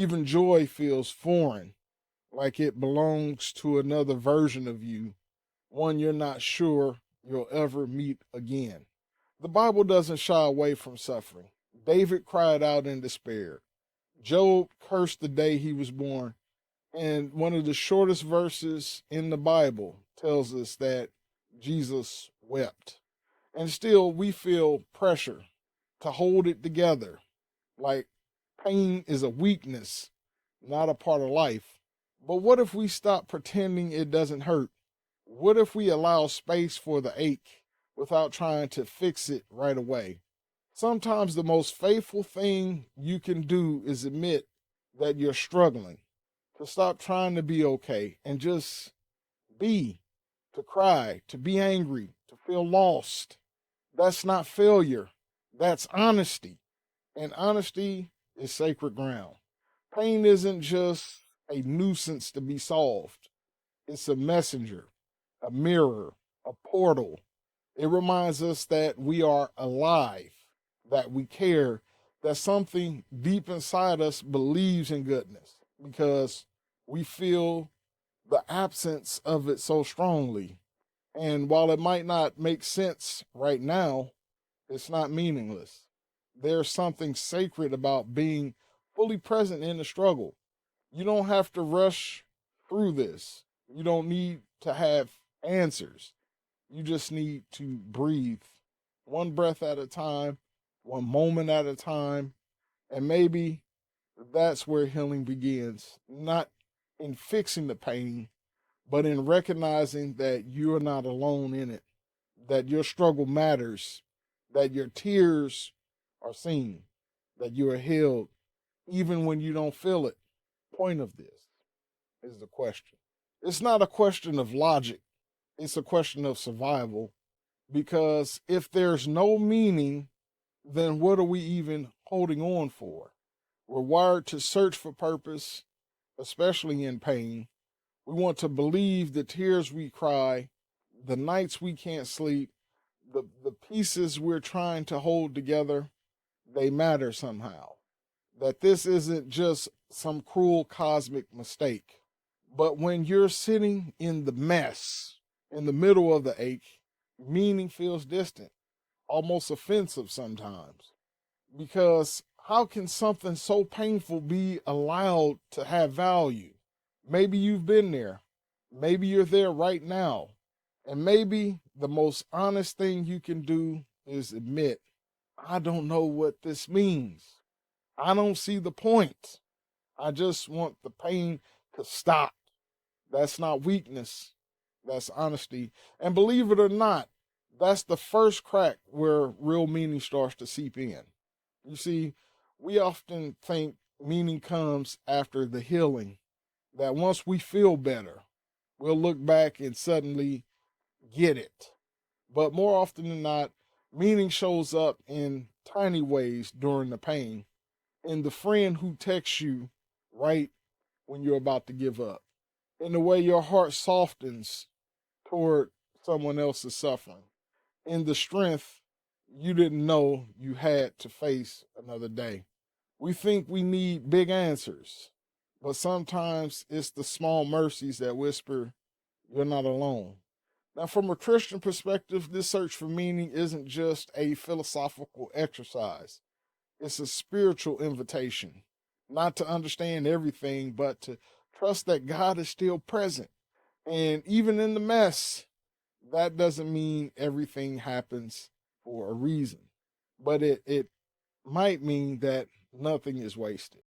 Even joy feels foreign, like it belongs to another version of you, one you're not sure you'll ever meet again. The Bible doesn't shy away from suffering. David cried out in despair. Job cursed the day he was born. And one of the shortest verses in the Bible tells us that Jesus wept. And still, we feel pressure to hold it together. Like pain is a weakness, not a part of life. But what if we stop pretending it doesn't hurt? What if we allow space for the ache without trying to fix it right away? Sometimes the most faithful thing you can do is admit that you're struggling, to stop trying to be okay and just be, to cry, to be angry, to feel lost. That's not failure, that's honesty. And honesty is sacred ground. Pain isn't just a nuisance to be solved, it's a messenger, a mirror, a portal. It reminds us that we are alive, that we care, that something deep inside us believes in goodness because we feel the absence of it so strongly. And while it might not make sense right now, it's not meaningless. There's something sacred about being fully present in the struggle. You don't have to rush through this. You don't need to have answers. You just need to breathe one breath at a time, one moment at a time. And maybe that's where healing begins. Not in fixing the pain, but in recognizing that you're not alone in it, that your struggle matters, that your tears are seen, that you are healed, even when you don't feel it. Point of this is the question. It's not a question of logic, it's a question of survival. Because if there's no meaning, then what are we even holding on for? We're wired to search for purpose, especially in pain. We want to believe the tears we cry, the nights we can't sleep, the pieces we're trying to hold together, they matter somehow. That this isn't just some cruel cosmic mistake. But when you're sitting in the mess, in the middle of the ache, meaning feels distant, almost offensive sometimes. Because how can something so painful be allowed to have value? Maybe you've been there. Maybe you're there right now. And maybe the most honest thing you can do is admit, I don't know what this means. I don't see the point. I just want the pain to stop. That's not weakness, that's honesty. And believe it or not, that's the first crack where real meaning starts to seep in. You see, we often think meaning comes after the healing, that once we feel better, we'll look back and suddenly get it. But more often than not, meaning shows up in tiny ways during the pain, in the friend who texts you right when you're about to give up, in the way your heart softens toward someone else's suffering, in the strength you didn't know you had to face another day. We think we need big answers, but sometimes it's the small mercies that whisper, you're not alone. Now, from a Christian perspective, this search for meaning isn't just a philosophical exercise, it's a spiritual invitation, not to understand everything, but to trust that God is still present. And even in the mess, that doesn't mean everything happens for a reason, but it might mean that nothing is wasted.